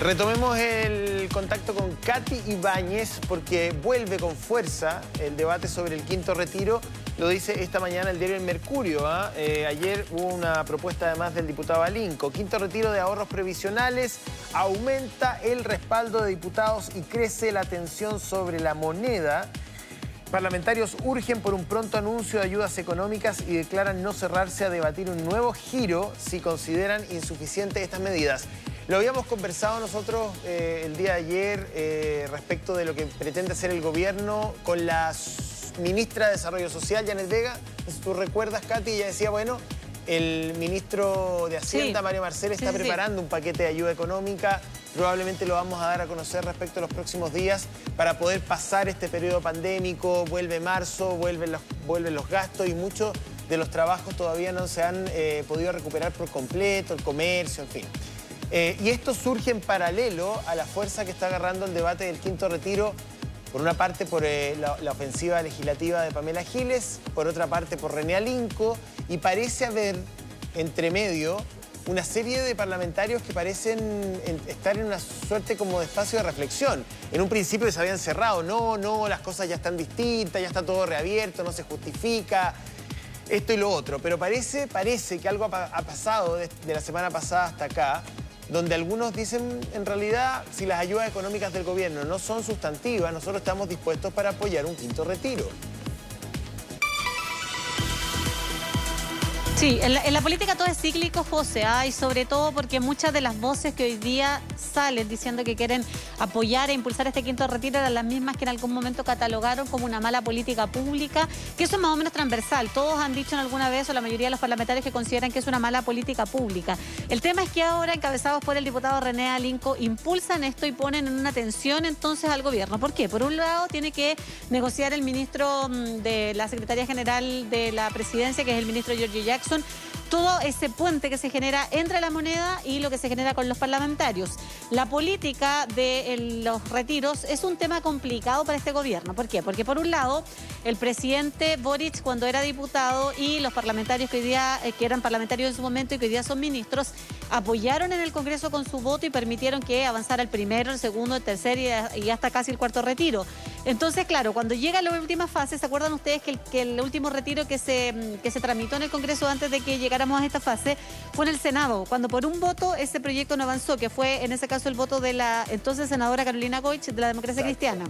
Retomemos el contacto con Katy Ibáñez porque vuelve con fuerza el debate sobre el quinto retiro. Lo dice esta mañana el diario El Mercurio. Ayer hubo una propuesta además del diputado Alinco. Quinto retiro de ahorros previsionales, aumenta el respaldo de diputados y crece la tensión sobre la moneda. Parlamentarios urgen por un pronto anuncio de ayudas económicas y declaran no cerrarse a debatir un nuevo giro si consideran insuficientes estas medidas. Lo habíamos conversado nosotros el día de ayer respecto de lo que pretende hacer el gobierno con la ministra de Desarrollo Social, Janet Vega. Si tú recuerdas, Katy, ella decía, bueno, el ministro de Hacienda, Mario Marcel, está preparando un paquete de ayuda económica. Probablemente lo vamos a dar a conocer respecto a los próximos días para poder pasar este periodo pandémico. Vuelve marzo, vuelven los gastos y muchos de los trabajos todavía no se han podido recuperar por completo, el comercio, en fin. Y esto surge en paralelo a la fuerza que está agarrando el debate del quinto retiro, por una parte por la ofensiva legislativa de Pamela Giles, por otra parte por René Alinco, y parece haber entre medio una serie de parlamentarios que parecen estar en una suerte como de espacio de reflexión. En un principio se habían cerrado, no, las cosas ya están distintas, ya está todo reabierto, no se justifica esto y lo otro, pero parece que algo ha pasado de la semana pasada hasta acá, donde algunos dicen, en realidad, si las ayudas económicas del gobierno no son sustantivas, nosotros estamos dispuestos para apoyar un quinto retiro. Sí, en la política todo es cíclico, José, y sobre todo porque muchas de las voces que hoy día salen diciendo que quieren apoyar e impulsar este quinto retiro eran las mismas que en algún momento catalogaron como una mala política pública, que eso es más o menos transversal. Todos han dicho en alguna vez, o la mayoría de los parlamentarios, que consideran que es una mala política pública. El tema es que ahora, encabezados por el diputado René Alinco, impulsan esto y ponen en una tensión entonces al gobierno. ¿Por qué? Por un lado, tiene que negociar el ministro de la Secretaría General de la Presidencia, que es el ministro Giorgio Jackson, todo ese puente que se genera entre la moneda y lo que se genera con los parlamentarios. La política de los retiros es un tema complicado para este gobierno. ¿Por qué? Porque por un lado, el presidente Boric, cuando era diputado, y los parlamentarios que hoy día, que eran parlamentarios en su momento y que hoy día son ministros, apoyaron en el Congreso con su voto y permitieron que avanzara el primero, el segundo, el tercer y hasta casi el cuarto retiro. Entonces, claro, cuando llega la última fase, ¿se acuerdan ustedes que el último retiro que se tramitó en el Congreso antes de que llegáramos a esta fase fue en el Senado, cuando por un voto ese proyecto no avanzó, que fue en ese caso el voto de la entonces senadora Carolina Goich de la Democracia Cristiana?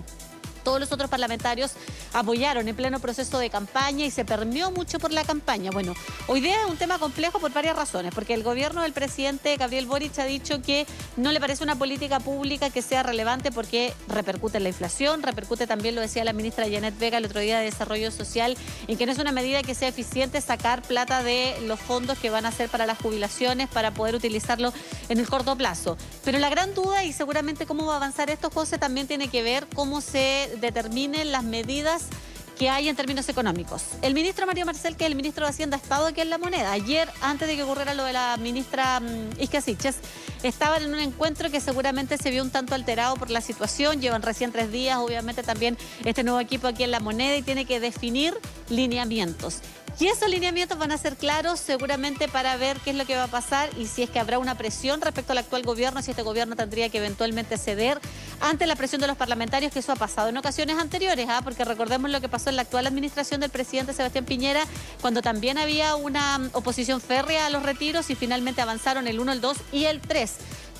Todos los otros parlamentarios apoyaron en pleno proceso de campaña y se permeó mucho por la campaña. Bueno, hoy día es un tema complejo por varias razones, porque el gobierno del presidente Gabriel Boric ha dicho que no le parece una política pública que sea relevante porque repercute en la inflación, repercute también, lo decía la ministra Janet Vega el otro día, de Desarrollo Social, en que no es una medida que sea eficiente sacar plata de los fondos que van a ser para las jubilaciones para poder utilizarlo en el corto plazo. Pero la gran duda, y seguramente cómo va a avanzar esto, José, también tiene que ver cómo se determinen las medidas que hay en términos económicos. El ministro Mario Marcel, que es el ministro de Hacienda, ha estado aquí en La Moneda. Ayer, antes de que ocurriera lo de la ministra Isquia Siches, estaban en un encuentro que seguramente se vio un tanto alterado por la situación. Llevan recién 3 días, obviamente también este nuevo equipo aquí en La Moneda, y tiene que definir lineamientos. Y esos lineamientos van a ser claros seguramente para ver qué es lo que va a pasar y si es que habrá una presión respecto al actual gobierno, si este gobierno tendría que eventualmente ceder ante la presión de los parlamentarios, que eso ha pasado en ocasiones anteriores, porque recordemos lo que pasó en la actual administración del presidente Sebastián Piñera, cuando también había una oposición férrea a los retiros y finalmente avanzaron el 1, el 2 y el 3.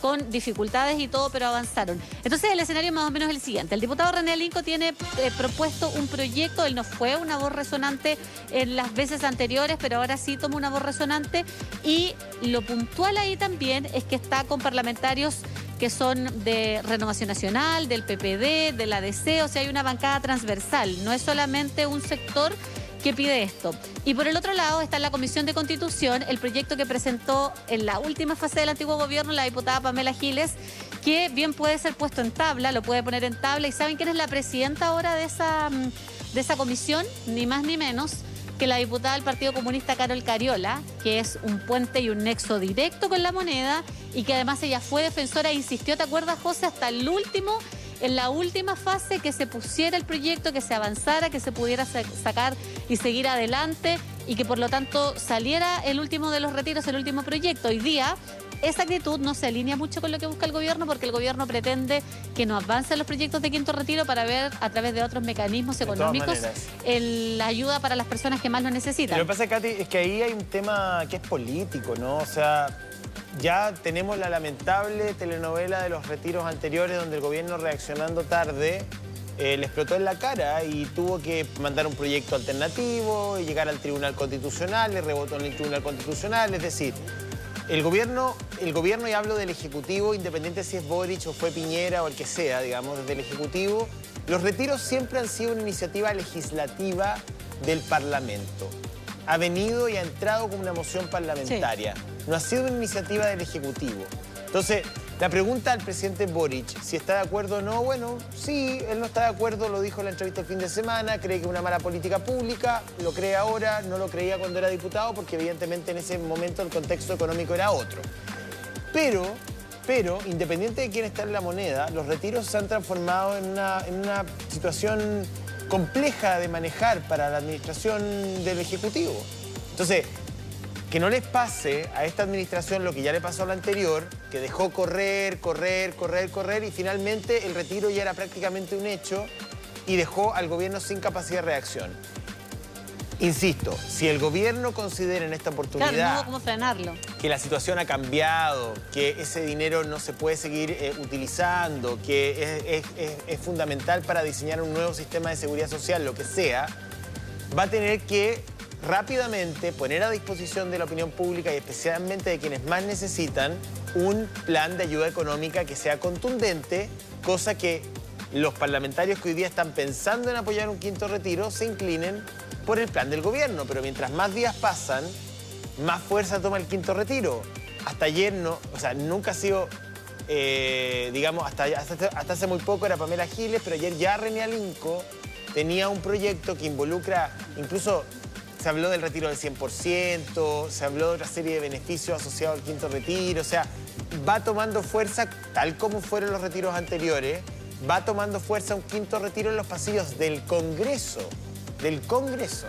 Con dificultades y todo, pero avanzaron. Entonces el escenario más o menos es el siguiente. El diputado René Alinco tiene propuesto un proyecto. Él no fue una voz resonante en las veces anteriores, pero ahora sí toma una voz resonante. Y lo puntual ahí también es que está con parlamentarios que son de Renovación Nacional, del PPD, de la ADC, o sea, hay una bancada transversal. No es solamente un sector que pide esto. Y por el otro lado está en la Comisión de Constitución el proyecto que presentó en la última fase del antiguo gobierno la diputada Pamela Giles, que bien puede ser puesto en tabla, lo puede poner en tabla. ¿Y saben quién es la presidenta ahora de esa comisión? Ni más ni menos que la diputada del Partido Comunista Carol Cariola, que es un puente y un nexo directo con La Moneda, y que además ella fue defensora e insistió, ¿te acuerdas, José? Hasta el último, en la última fase, que se pusiera el proyecto, que se avanzara, que se pudiera sacar y seguir adelante, y que por lo tanto saliera el último de los retiros, el último proyecto. Hoy día esa actitud no se alinea mucho con lo que busca el gobierno, porque el gobierno pretende que no avancen los proyectos de quinto retiro para ver a través de otros mecanismos económicos la ayuda para las personas que más lo necesitan. Lo que pasa, Katy, es que ahí hay un tema que es político, ¿no? O sea, ya tenemos la lamentable telenovela de los retiros anteriores donde el gobierno, reaccionando tarde, le explotó en la cara y tuvo que mandar un proyecto alternativo y llegar al Tribunal Constitucional, le rebotó en el Tribunal Constitucional. Es decir, el gobierno, y hablo del Ejecutivo, independiente si es Boric o fue Piñera o el que sea, digamos, desde el Ejecutivo, los retiros siempre han sido una iniciativa legislativa del Parlamento. Ha venido y ha entrado como una moción parlamentaria. Sí. No ha sido una iniciativa del Ejecutivo. Entonces, la pregunta al presidente Boric, si está de acuerdo o no, bueno, sí, él no está de acuerdo, lo dijo en la entrevista el fin de semana, cree que es una mala política pública, lo cree ahora, no lo creía cuando era diputado, porque evidentemente en ese momento el contexto económico era otro. Pero, independiente de quién está en la moneda, los retiros se han transformado en una situación compleja de manejar para la administración del Ejecutivo. Entonces, que no les pase a esta administración lo que ya le pasó a la anterior, que dejó correr y finalmente el retiro ya era prácticamente un hecho y dejó al gobierno sin capacidad de reacción. Insisto, si el gobierno considera en esta oportunidad, claro, no hubo cómo frenarlo, que la situación ha cambiado, que ese dinero no se puede seguir utilizando, que es fundamental para diseñar un nuevo sistema de seguridad social, lo que sea, va a tener que rápidamente poner a disposición de la opinión pública y especialmente de quienes más necesitan un plan de ayuda económica que sea contundente, cosa que los parlamentarios que hoy día están pensando en apoyar un quinto retiro se inclinen por el plan del gobierno. Pero mientras más días pasan, más fuerza toma el quinto retiro. Hasta ayer no, o sea, nunca ha sido, digamos, hasta hace muy poco era Pamela Giles, pero ayer ya René Alinco tenía un proyecto que involucra incluso. Se habló del retiro del 100%, se habló de otra serie de beneficios asociados al quinto retiro. O sea, va tomando fuerza, tal como fueron los retiros anteriores, va tomando fuerza un quinto retiro en los pasillos del Congreso. Del Congreso.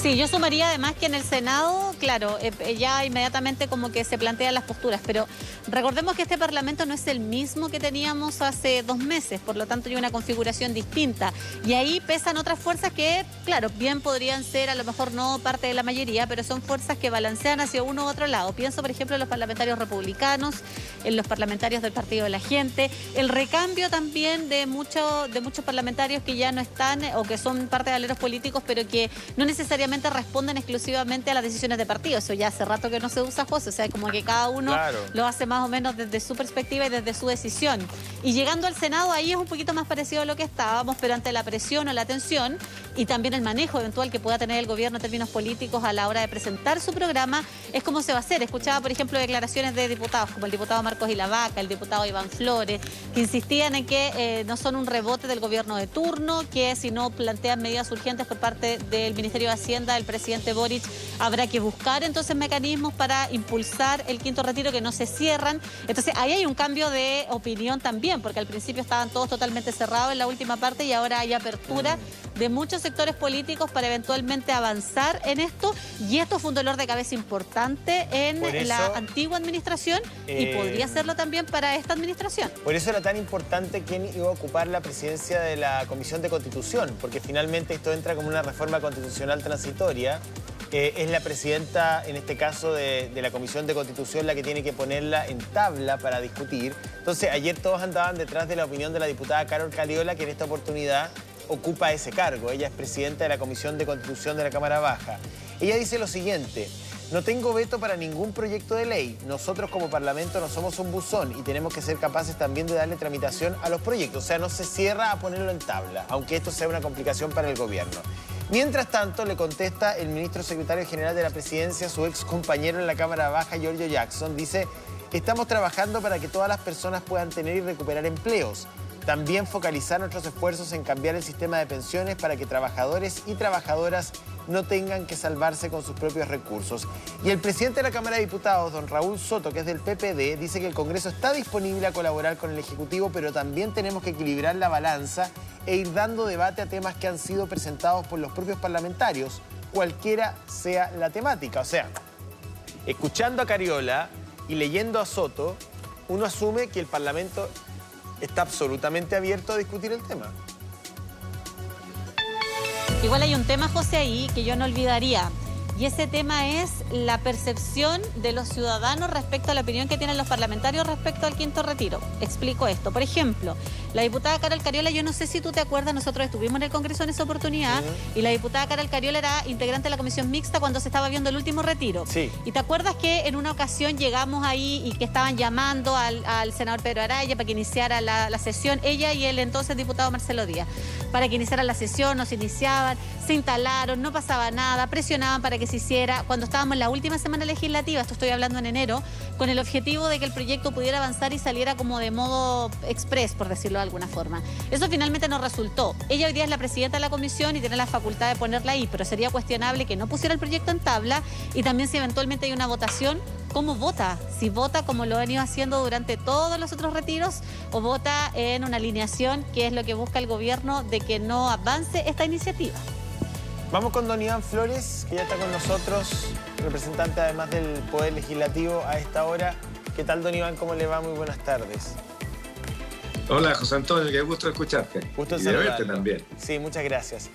Sí, yo sumaría además que en el Senado, claro, ya inmediatamente como que se plantean las posturas, pero recordemos que este Parlamento no es el mismo que teníamos hace 2 meses, por lo tanto hay una configuración distinta. Y ahí pesan otras fuerzas que, claro, bien podrían ser a lo mejor no parte de la mayoría, pero son fuerzas que balancean hacia uno u otro lado. Pienso, por ejemplo, en los parlamentarios republicanos, en los parlamentarios del Partido de la Gente, el recambio también de muchos parlamentarios que ya no están o que son parte de aleros políticos, pero que no necesariamente responden exclusivamente a las decisiones de partido. Eso ya hace rato que no se usa, José. O sea, como que cada uno lo hace más o menos desde su perspectiva y desde su decisión. Y llegando al Senado, ahí es un poquito más parecido a lo que estábamos, pero ante la presión o la tensión y también el manejo eventual que pueda tener el gobierno en términos políticos a la hora de presentar su programa, es como se va a hacer. Escuchaba, por ejemplo, declaraciones de diputados, como el diputado Marcos Ilavaca, el diputado Iván Flores, que insistían en que no son un rebote del gobierno de turno, que si no plantean medidas urgentes por parte del Ministerio de Hacienda, del presidente Boric, habrá que buscar entonces mecanismos para impulsar el quinto retiro, que no se cierran. Entonces ahí hay un cambio de opinión también, porque al principio estaban todos totalmente cerrados en la última parte y ahora hay apertura de muchos sectores políticos para eventualmente avanzar en esto, y esto fue un dolor de cabeza importante en la antigua administración y podría serlo también para esta administración. Por eso era tan importante quién iba a ocupar la presidencia de la Comisión de Constitución, porque finalmente esto entra como una reforma constitucional transitoria. Es la presidenta, en este caso, de la Comisión de Constitución la que tiene que ponerla en tabla para discutir. Entonces, ayer todos andaban detrás de la opinión de la diputada Carol Cariola, que en esta oportunidad ocupa ese cargo. Ella es presidenta de la Comisión de Constitución de la Cámara Baja. Ella dice lo siguiente: no tengo veto para ningún proyecto de ley. Nosotros como Parlamento no somos un buzón y tenemos que ser capaces también de darle tramitación a los proyectos. O sea, no se cierra a ponerlo en tabla, aunque esto sea una complicación para el gobierno. Mientras tanto, le contesta el ministro secretario general de la presidencia, su ex compañero en la Cámara Baja, Giorgio Jackson. Dice: estamos trabajando para que todas las personas puedan tener y recuperar empleos. También focalizar nuestros esfuerzos en cambiar el sistema de pensiones para que trabajadores y trabajadoras no tengan que salvarse con sus propios recursos. Y el presidente de la Cámara de Diputados, don Raúl Soto, que es del PPD, dice que el Congreso está disponible a colaborar con el Ejecutivo, pero también tenemos que equilibrar la balanza e ir dando debate a temas que han sido presentados por los propios parlamentarios, cualquiera sea la temática. O sea, escuchando a Cariola y leyendo a Soto, uno asume que el Parlamento está absolutamente abierto a discutir el tema. Igual hay un tema, José, ahí que yo no olvidaría. Y ese tema es la percepción de los ciudadanos respecto a la opinión que tienen los parlamentarios respecto al quinto retiro. Explico esto. Por ejemplo, la diputada Carol Cariola, yo no sé si tú te acuerdas, nosotros estuvimos en el Congreso en esa oportunidad, y la diputada Carol Cariola era integrante de la comisión mixta cuando se estaba viendo el último retiro. Sí. ¿Y te acuerdas que en una ocasión llegamos ahí y que estaban llamando al senador Pedro Araya para que iniciara la sesión, ella y el entonces diputado Marcelo Díaz, para que iniciara la sesión, nos iniciaban, se instalaron, no pasaba nada, presionaban para que se hiciera, cuando estábamos en la última semana legislativa, esto estoy hablando en enero, con el objetivo de que el proyecto pudiera avanzar y saliera como de modo express, por decirlo de alguna forma. Eso finalmente no resultó. Ella hoy día es la presidenta de la comisión y tiene la facultad de ponerla ahí, pero sería cuestionable que no pusiera el proyecto en tabla, y también si eventualmente hay una votación, ¿cómo vota? Si vota como lo han ido haciendo durante todos los otros retiros, o vota en una alineación, que es lo que busca el gobierno, de que no avance esta iniciativa. Vamos con don Iván Flores, que ya está con nosotros, representante además del Poder Legislativo a esta hora. ¿Qué tal, don Iván? ¿Cómo le va? Muy buenas tardes. Hola, José Antonio, qué gusto escucharte. Gusto y de verte también. Sí, muchas gracias.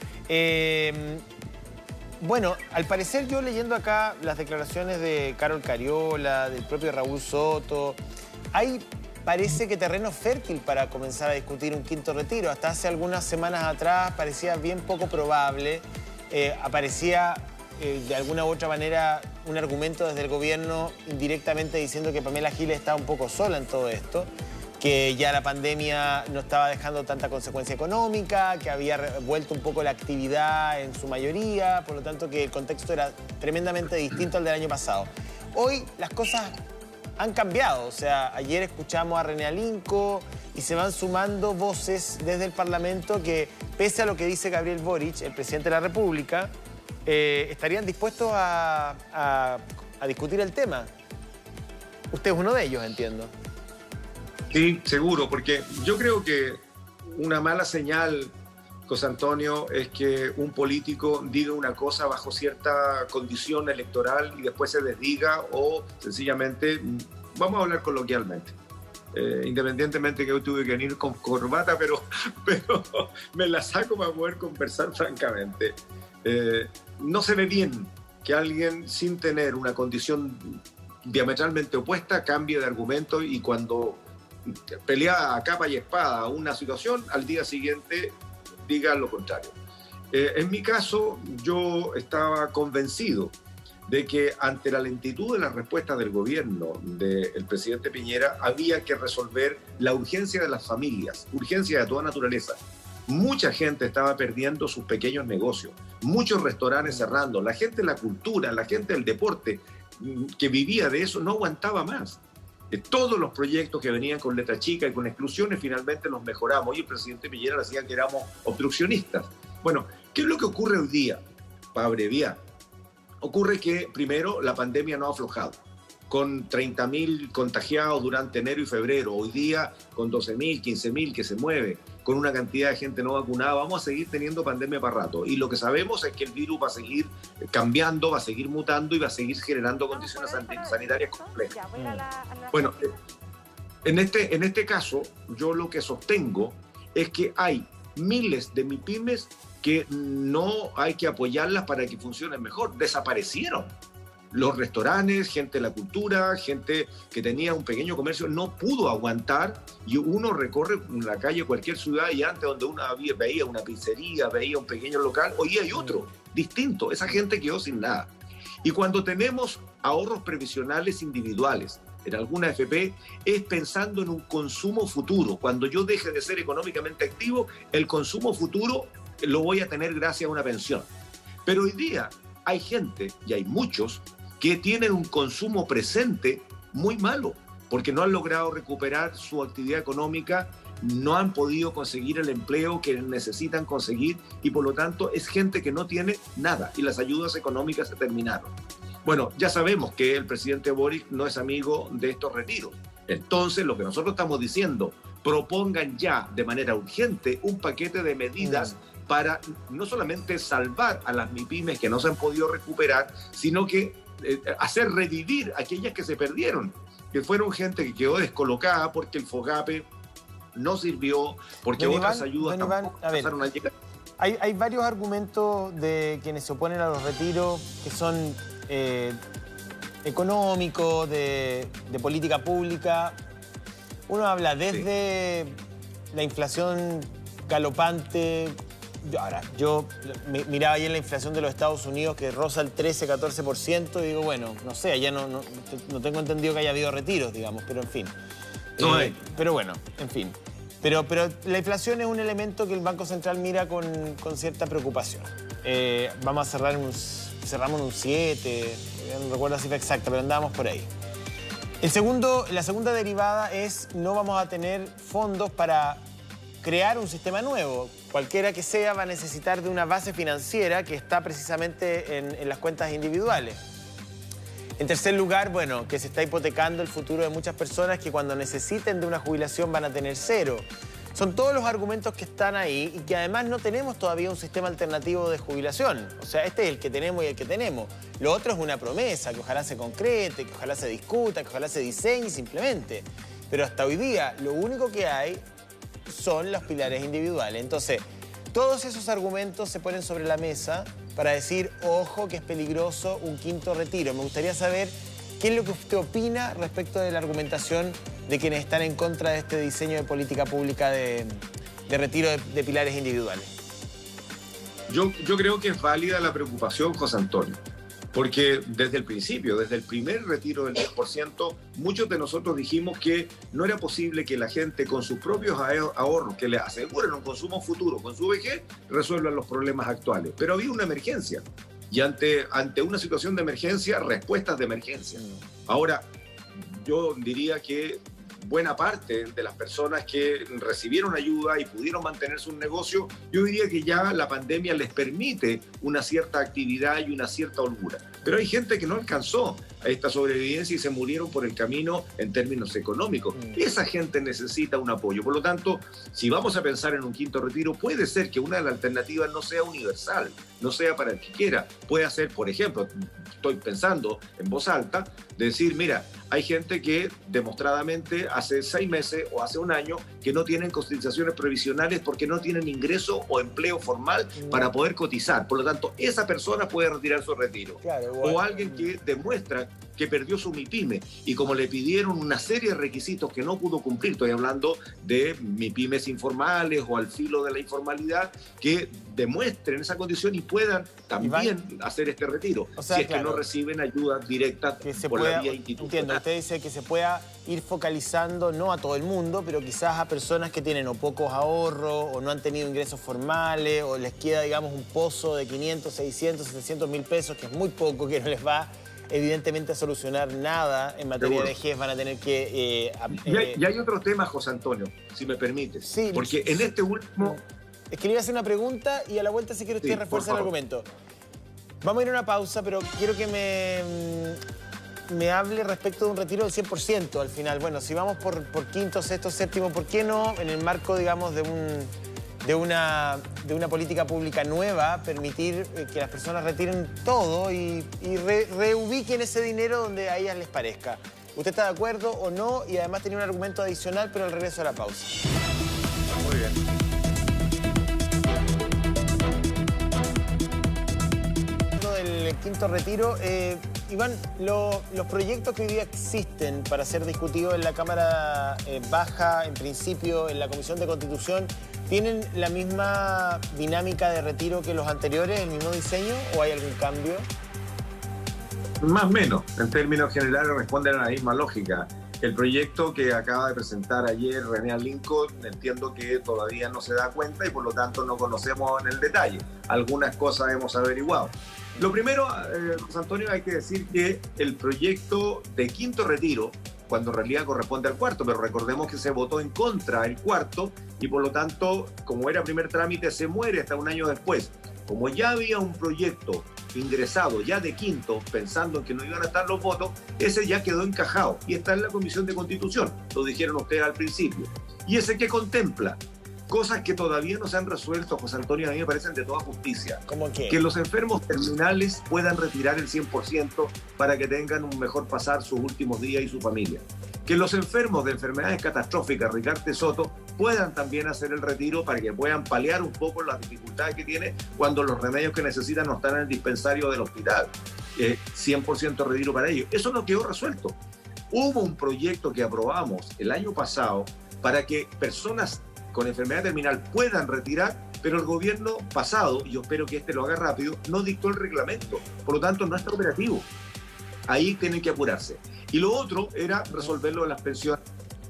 Bueno, al parecer yo leyendo acá las declaraciones de Carol Cariola, del propio Raúl Soto, parece que terreno fértil para comenzar a discutir un quinto retiro. Hasta hace algunas semanas atrás parecía bien poco probable. Aparecía de alguna u otra manera un argumento desde el gobierno indirectamente diciendo que Pamela Giles estaba un poco sola en todo esto, que ya la pandemia no estaba dejando tanta consecuencia económica, que había vuelto un poco la actividad en su mayoría, por lo tanto que el contexto era tremendamente distinto al del año pasado. Hoy las cosas han cambiado, o sea, ayer escuchamos a René Alinco y se van sumando voces desde el Parlamento que, pese a lo que dice Gabriel Boric, el presidente de la República, estarían dispuestos a discutir el tema. Usted es uno de ellos, entiendo. Sí, seguro, porque yo creo que una mala señal, José Antonio, es que un político diga una cosa bajo cierta condición electoral y después se desdiga o sencillamente, vamos a hablar coloquialmente, independientemente que hoy tuve que venir con corbata, pero me la saco para poder conversar francamente. No se ve bien que alguien sin tener una condición diametralmente opuesta cambie de argumento y cuando pelea a capa y espada una situación, al día siguiente diga lo contrario. En mi caso, yo estaba convencido de que ante la lentitud de las respuestas del gobierno del presidente Piñera había que resolver la urgencia de las familias, urgencia de toda naturaleza. Mucha gente estaba perdiendo sus pequeños negocios, muchos restaurantes cerrando, la gente de la cultura, la gente del deporte que vivía de eso no aguantaba más. Todos los proyectos que venían con letra chica y con exclusiones finalmente los mejoramos y el presidente Piñera decía que éramos obstruccionistas. Bueno, ¿qué es lo que ocurre hoy día? Para abreviar, ocurre que primero la pandemia no ha aflojado. Con 30.000 contagiados durante enero y febrero, hoy día con 12.000, 15.000 que se mueve, con una cantidad de gente no vacunada, vamos a seguir teniendo pandemia para rato. Y lo que sabemos es que el virus va a seguir cambiando, va a seguir mutando y va a seguir generando condiciones sanitarias complejas. Bueno, en este caso, yo lo que sostengo es que hay miles de MIPYMES que no hay que apoyarlas para que funcionen mejor. Desaparecieron. Los restaurantes, gente de la cultura, gente que tenía un pequeño comercio, no pudo aguantar y uno recorre la calle cualquier ciudad y antes donde uno veía una pizzería, veía un pequeño local, hoy hay otro, distinto. Esa gente quedó sin nada. Y cuando tenemos ahorros previsionales individuales en alguna AFP, es pensando en un consumo futuro. Cuando yo deje de ser económicamente activo, el consumo futuro lo voy a tener gracias a una pensión. Pero hoy día hay gente, y hay muchos, que tienen un consumo presente muy malo, porque no han logrado recuperar su actividad económica, no han podido conseguir el empleo que necesitan conseguir y por lo tanto es gente que no tiene nada y las ayudas económicas se terminaron. Bueno, ya sabemos que el presidente Boric no es amigo de estos retiros. Entonces, lo que nosotros estamos diciendo, propongan ya de manera urgente un paquete de medidas para no solamente salvar a las MIPYMES que no se han podido recuperar, sino que hacer revivir aquellas que se perdieron, que fueron gente que quedó descolocada porque el FOGAPE no sirvió, porque Don otras Iván, ayudas don Iván, tampoco a ver, empezaron a llegar. Hay varios argumentos de quienes se oponen a los retiros que son económicos, de política pública. Uno habla desde la inflación galopante. Yo miraba ayer la inflación de los Estados Unidos que roza el 13-14% y digo, bueno, no sé, allá no tengo entendido que haya habido retiros, digamos, pero en fin. No hay. Pero bueno, en fin. Pero la inflación es un elemento que el Banco Central mira con cierta preocupación. Vamos a cerramos en un 7, no recuerdo la cifra exacta, pero andábamos por ahí. La segunda derivada es no vamos a tener fondos para crear un sistema nuevo. Cualquiera que sea va a necesitar de una base financiera que está precisamente en las cuentas individuales. En tercer lugar, bueno, que se está hipotecando el futuro de muchas personas que cuando necesiten de una jubilación van a tener cero. Son todos los argumentos que están ahí y que además no tenemos todavía un sistema alternativo de jubilación. O sea, este es el que tenemos y el que tenemos. Lo otro es una promesa que ojalá se concrete, que ojalá se discuta, que ojalá se diseñe simplemente. Pero hasta hoy día lo único que hay son los pilares individuales. Entonces, todos esos argumentos se ponen sobre la mesa para decir, ojo, que es peligroso un quinto retiro. Me gustaría saber qué es lo que usted opina respecto de la argumentación de quienes están en contra de este diseño de política pública de retiro de pilares individuales. Yo creo que es válida la preocupación, José Antonio, porque desde el principio, desde el primer retiro del 10%, muchos de nosotros dijimos que no era posible que la gente con sus propios ahorros, que le aseguren un consumo futuro con su vejez, resuelvan los problemas actuales. Pero había una emergencia y ante una situación de emergencia, respuestas de emergencia. Ahora, yo diría que buena parte de las personas que recibieron ayuda y pudieron mantener su negocio, yo diría que ya la pandemia les permite una cierta actividad y una cierta holgura. Pero hay gente que no alcanzó a esta sobrevivencia y se murieron por el camino en términos económicos. Esa gente necesita un apoyo. Por lo tanto, si vamos a pensar en un quinto retiro, puede ser que una de las alternativas no sea universal, no sea para el que quiera. Puede ser, por ejemplo, estoy pensando en voz alta, decir, mira, hay gente que demostradamente hace 6 meses o hace un año que no tienen cotizaciones previsionales porque no tienen ingreso o empleo formal para poder cotizar. Por lo tanto, esa persona puede retirar su retiro. Claro, o alguien que demuestra que perdió su MIPYME y como le pidieron una serie de requisitos que no pudo cumplir, estoy hablando de MIPYMEs informales o al filo de la informalidad, que demuestren esa condición y puedan también hacer este retiro, o sea, si es que no reciben ayuda directa por la vía institucional. Entiendo, usted dice que se pueda ir focalizando no a todo el mundo, pero quizás a personas que tienen o pocos ahorros o no han tenido ingresos formales o les queda, digamos, un pozo de 500, 600, 700 mil pesos, que es muy poco, que no les va evidentemente a solucionar nada en materia de vejez, van a tener que... Y hay otro tema, José Antonio, si me permites. Sí, porque en este último... Es que le iba a hacer una pregunta y a la vuelta si quiere usted refuerza el argumento. Vamos a ir a una pausa, pero quiero que me hable respecto de un retiro del 100% al final. Bueno, si vamos por quinto, sexto, séptimo, ¿por qué no en el marco, digamos, de una política pública nueva, permitir que las personas retiren todo y reubiquen ese dinero donde a ellas les parezca? ¿Usted está de acuerdo o no? Y además tenía un argumento adicional, pero al regreso a la pausa. Muy bien. Del quinto retiro, Iván, los proyectos que hoy día existen para ser discutidos en la Cámara Baja, en principio en la Comisión de Constitución, ¿tienen la misma dinámica de retiro que los anteriores, el mismo diseño, o hay algún cambio? Más o menos, en términos generales responden a la misma lógica. El proyecto que acaba de presentar ayer René Lincoln, entiendo que todavía no se da cuenta y por lo tanto no conocemos en el detalle. Algunas cosas hemos averiguado. Lo primero, José Antonio, hay que decir que el proyecto de quinto retiro, cuando en realidad corresponde al cuarto, pero recordemos que se votó en contra el cuarto y por lo tanto, como era primer trámite, se muere hasta un año después. Como ya había un proyecto ingresado ya de quinto, pensando en que no iban a estar los votos, ese ya quedó encajado y está en la Comisión de Constitución, lo dijeron ustedes al principio. Y ese que contempla cosas que todavía no se han resuelto, José Antonio, a mí me parecen de toda justicia. ¿Cómo qué? Que los enfermos terminales puedan retirar el 100% para que tengan un mejor pasar sus últimos días y su familia. Que los enfermos de enfermedades catastróficas, Ricardo Soto, puedan también hacer el retiro para que puedan paliar un poco las dificultades que tiene cuando los remedios que necesitan no están en el dispensario del hospital. 100% retiro para ellos. Eso no quedó resuelto. Hubo un proyecto que aprobamos el año pasado para que personas con enfermedad terminal puedan retirar, pero el gobierno pasado, y yo espero que este lo haga rápido, no dictó el reglamento. Por lo tanto, no está operativo. Ahí tienen que apurarse. Y lo otro era resolverlo de las pensiones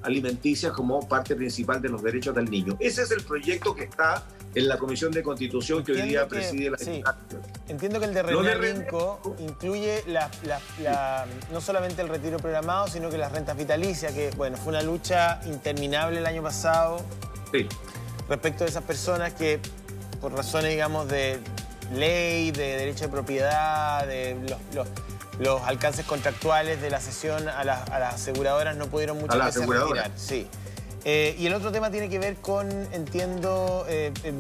alimenticias como parte principal de los derechos del niño. Ese es el proyecto que está en la Comisión de Constitución que hoy día preside la Diputación. Entiendo que el de Renco incluye no solamente el retiro programado, sino que las rentas vitalicias, que bueno, fue una lucha interminable el año pasado respecto de esas personas que por razones, digamos, de ley, de derecho de propiedad, de los alcances contractuales de la cesión a las aseguradoras no pudieron muchas veces retirar. Sí. Y el otro tema tiene que ver con, entiendo,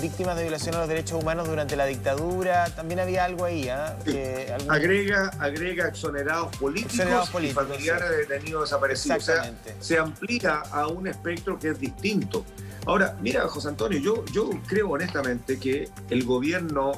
víctimas de violación a los derechos humanos durante la dictadura. También había algo ahí, ¿eh? Agrega exonerados políticos y familiares de detenidos desaparecidos. O sea, se amplía a un espectro que es distinto. Ahora, mira, José Antonio, yo creo honestamente que el gobierno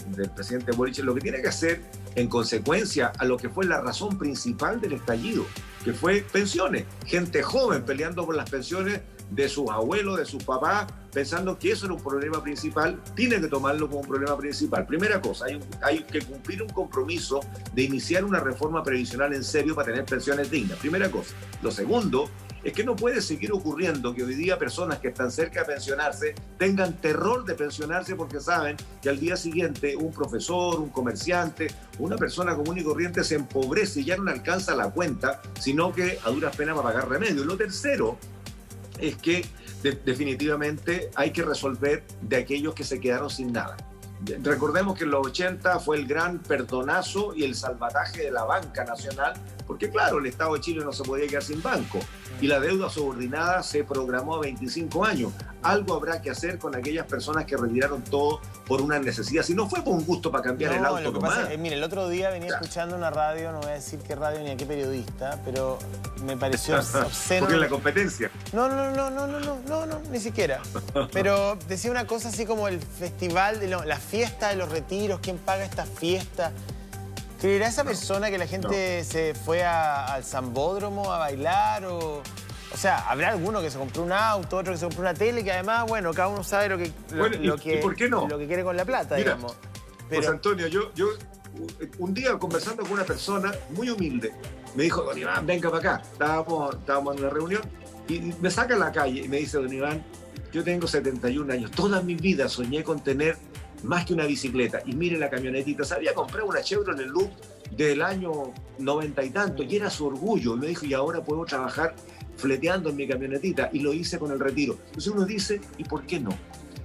del presidente Boric lo que tiene que hacer, en consecuencia a lo que fue la razón principal del estallido, que fue pensiones. Gente joven peleando por las pensiones de sus abuelos, de sus papás, pensando que eso era un problema principal, tiene que tomarlo como un problema principal. Primera cosa, hay que cumplir un compromiso de iniciar una reforma previsional en serio para tener pensiones dignas. Primera cosa. Lo segundo es que no puede seguir ocurriendo que hoy día personas que están cerca de pensionarse tengan terror de pensionarse porque saben que al día siguiente un profesor, un comerciante, una persona común y corriente se empobrece y ya no le alcanza la cuenta, sino que a duras penas va a pagar remedio. Y lo tercero es que definitivamente hay que resolver de aquellos que se quedaron sin nada. Recordemos que en los 80 fue el gran perdonazo y el salvataje de la banca nacional, porque claro, el Estado de Chile no se podía quedar sin banco y la deuda subordinada se programó a 25 años. Algo habrá que hacer con aquellas personas que retiraron todo por una necesidad. Si no fue por un gusto para cambiar el auto nomás. Mire, el otro día venía escuchando una radio, no voy a decir qué radio ni a qué periodista, pero me pareció obsceno. Porque es la competencia. No, ni siquiera. Pero decía una cosa así como el festival, la fiesta de los retiros, ¿quién paga esta fiesta? ¿Creerá esa persona que la gente se fue al Zambódromo a bailar? O sea, habrá alguno que se compró un auto, otro que se compró una tele, que además, bueno, cada uno sabe lo que ¿por qué no? Lo que quiere con la plata, mira, digamos. Pero... José Antonio, yo un día conversando con una persona muy humilde, me dijo, don Iván, venga para acá. Estábamos en una reunión y me saca a la calle y me dice, don Iván, yo tengo 71 años, toda mi vida soñé con tener más que una bicicleta. Y mire la camionetita, se había comprado una Chevrolet Loop del año 90 y tanto, y era su orgullo. Y me dijo, y ahora puedo trabajar fleteando en mi camionetita, y lo hice con el retiro. Entonces uno dice, ¿y por qué no?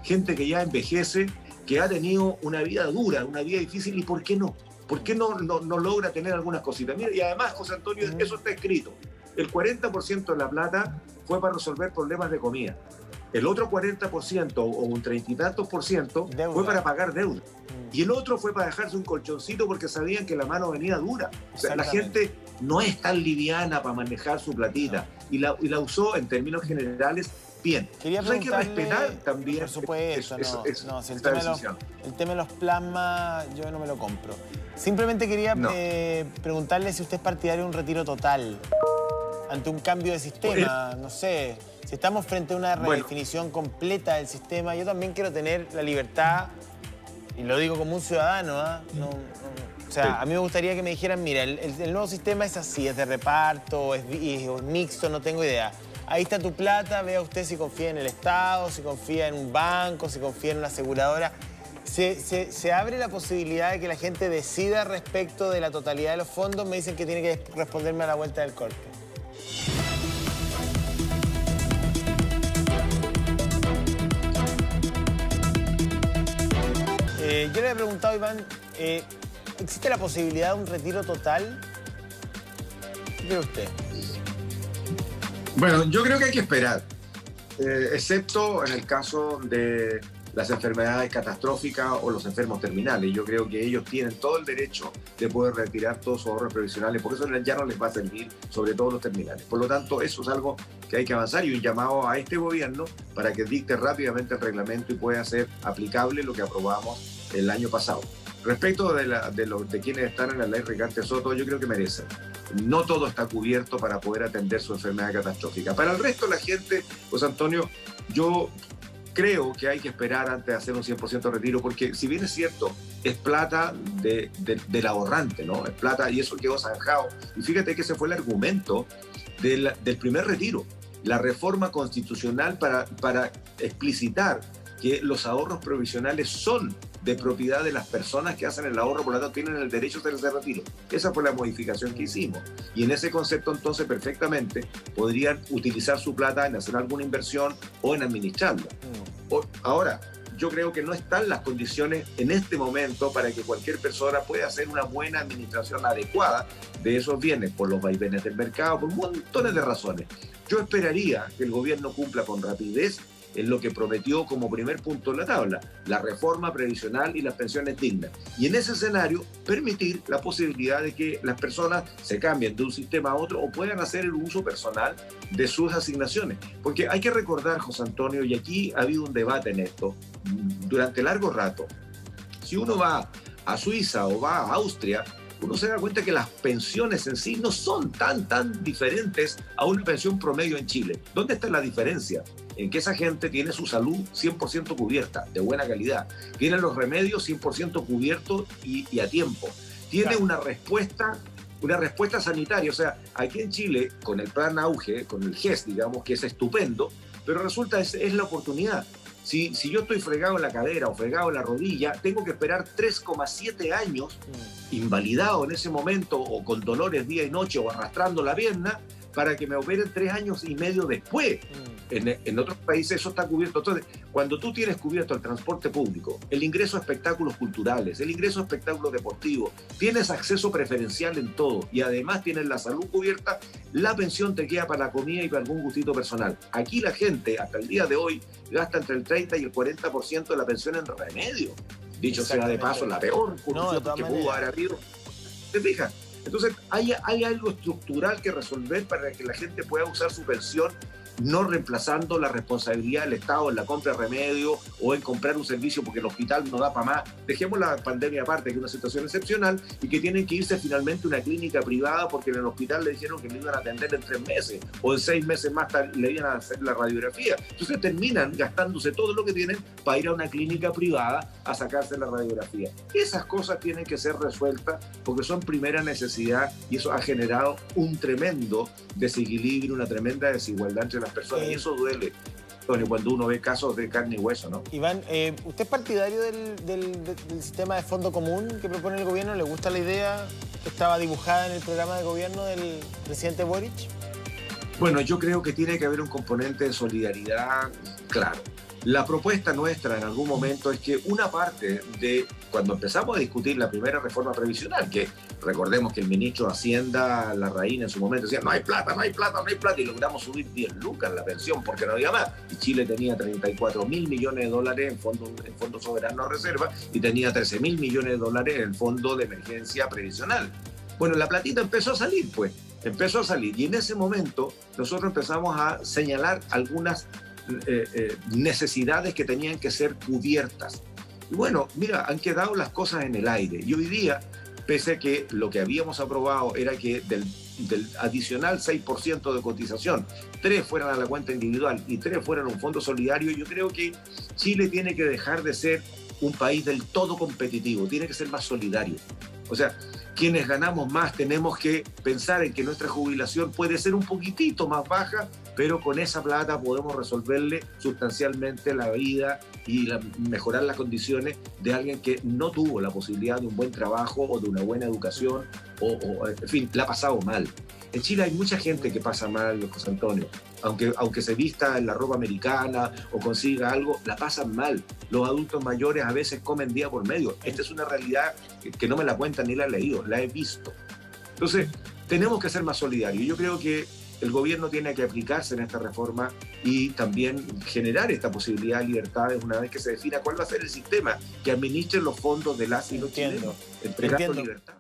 Gente que ya envejece, que ha tenido una vida dura, una vida difícil, ¿y por qué no? ¿Por qué no logra tener algunas cositas? Mira, y además, José Antonio, eso está escrito. El 40% de la plata fue para resolver problemas de comida. El otro 40% o un 30 y tantos por ciento fue para pagar deuda. Y el otro fue para dejarse un colchoncito porque sabían que la mano venía dura. O sea, la gente no es tan liviana para manejar su platita. Y la usó en términos generales bien. Entonces hay que respetar también. Por supuesto, si el tema de los plasmas yo no me lo compro. Simplemente quería preguntarle si usted es partidario de un retiro total ante un cambio de sistema, no sé. Si estamos frente a una redefinición completa del sistema, yo también quiero tener la libertad, y lo digo como un ciudadano, o sea, a mí me gustaría que me dijeran, mira, el nuevo sistema es así, es de reparto, es mixto, no tengo idea. Ahí está tu plata, vea usted si confía en el Estado, si confía en un banco, si confía en una aseguradora. Se abre la posibilidad de que la gente decida respecto de la totalidad de los fondos. Me dicen que tiene que responderme a la vuelta del corte. Yo le he preguntado, Iván, ¿existe la posibilidad de un retiro total? ¿Qué cree usted? Bueno, yo creo que hay que esperar. excepto en el caso de las enfermedades catastróficas o los enfermos terminales. Yo creo que ellos tienen todo el derecho de poder retirar todos sus ahorros previsionales, porque eso ya no les va a servir, sobre todo los terminales. Por lo tanto, eso es algo que hay que avanzar, y un llamado a este gobierno para que dicte rápidamente el reglamento y pueda ser aplicable lo que aprobamos el año pasado. Respecto de quienes están en la ley Recarte Soto, yo creo que merecen. No todo está cubierto para poder atender su enfermedad catastrófica. Para el resto de la gente, José Antonio, yo creo que hay que esperar antes de hacer un 100% retiro, porque si bien es cierto, es plata del ahorrante, ¿no? Es plata, y eso quedó zanjado. Y fíjate que ese fue el argumento del primer retiro, la reforma constitucional para explicitar que los ahorros provisionales son de propiedad de las personas que hacen el ahorro, por lo tanto tienen el derecho a hacer ese retiro. Esa fue la modificación que hicimos. Y en ese concepto entonces perfectamente podrían utilizar su plata en hacer alguna inversión o en administrarla. Ahora, yo creo que no están las condiciones en este momento para que cualquier persona pueda hacer una buena administración adecuada de esos bienes, por los vaivenes del mercado, por montones de razones. Yo esperaría que el gobierno cumpla con rapidez en lo que prometió como primer punto en la tabla, la reforma previsional y las pensiones dignas. Y en ese escenario, permitir la posibilidad de que las personas se cambien de un sistema a otro o puedan hacer el uso personal de sus asignaciones. Porque hay que recordar, José Antonio, y aquí ha habido un debate en esto durante largo rato, si uno va a Suiza o va a Austria, uno se da cuenta que las pensiones en sí no son tan diferentes a una pensión promedio en Chile. ¿Dónde está la diferencia? En que esa gente tiene su salud 100% cubierta, de buena calidad. Tiene los remedios 100% cubiertos y a tiempo. Tiene una respuesta sanitaria. O sea, aquí en Chile, con el plan Auge, con el GES, digamos, que es estupendo, pero resulta es la oportunidad. Si yo estoy fregado en la cadera o fregado en la rodilla, tengo que esperar 3,7 años, invalidado en ese momento, o con dolores día y noche, o arrastrando la pierna, para que me operen 3 años y medio después. En otros países eso está cubierto. Entonces, cuando tú tienes cubierto el transporte público, el ingreso a espectáculos culturales, el ingreso a espectáculos deportivos, tienes acceso preferencial en todo, y además tienes la salud cubierta, la pensión te queda para la comida y para algún gustito personal. Aquí la gente, hasta el día de hoy, gasta entre el 30 y el 40% de la pensión en remedio. Dicho sea de paso, la peor corrupción que pudo haber habido. ¿Te fijas? Entonces, hay algo estructural que resolver para que la gente pueda usar su pensión, no reemplazando la responsabilidad del Estado en la compra de remedio o en comprar un servicio porque el hospital no da para más. Dejemos la pandemia aparte, que es una situación excepcional, y que tienen que irse finalmente a una clínica privada porque en el hospital le dijeron que le iban a atender en 3 meses o en 6 meses más le iban a hacer la radiografía. Entonces terminan gastándose todo lo que tienen para ir a una clínica privada a sacarse la radiografía. Esas cosas tienen que ser resueltas porque son primera necesidad, y eso ha generado un tremendo desequilibrio, una tremenda desigualdad entre las personas, y eso duele cuando uno ve casos de carne y hueso, ¿no? Iván, ¿usted es partidario del sistema de fondo común que propone el gobierno? ¿Le gusta la idea que estaba dibujada en el programa de gobierno del presidente Boric? Bueno, yo creo que tiene que haber un componente de solidaridad claro. La propuesta nuestra en algún momento es que una parte de, cuando empezamos a discutir la primera reforma previsional, que recordemos que el ministro de Hacienda, Larraín, en su momento decía no hay plata, y logramos subir 10 lucas la pensión porque no había más. Y Chile tenía 34.000 millones de dólares en fondo soberano de reserva, y tenía 13.000 millones de dólares en el fondo de emergencia previsional. Bueno, la platita empezó a salir, y en ese momento nosotros empezamos a señalar algunas necesidades que tenían que ser cubiertas. Y bueno, mira, han quedado las cosas en el aire. Y hoy día, pese a que lo que habíamos aprobado era que del adicional 6% de cotización, 3 fueran a la cuenta individual y 3 fueran a un fondo solidario, yo creo que Chile tiene que dejar de ser un país del todo competitivo, tiene que ser más solidario. O sea, quienes ganamos más tenemos que pensar en que nuestra jubilación puede ser un poquitito más baja, pero con esa plata podemos resolverle sustancialmente la vida y mejorar las condiciones de alguien que no tuvo la posibilidad de un buen trabajo o de una buena educación, o en fin, la ha pasado mal. En Chile hay mucha gente que pasa mal, José Antonio. Aunque se vista en la ropa americana o consiga algo, la pasan mal. Los adultos mayores a veces comen día por medio. Esta es una realidad que no me la cuentan ni la he leído, la he visto. Entonces, tenemos que ser más solidarios. Yo creo que el gobierno tiene que aplicarse en esta reforma y también generar esta posibilidad de libertades una vez que se defina cuál va a ser el sistema que administre los fondos de las y los chilenos, entregando libertad.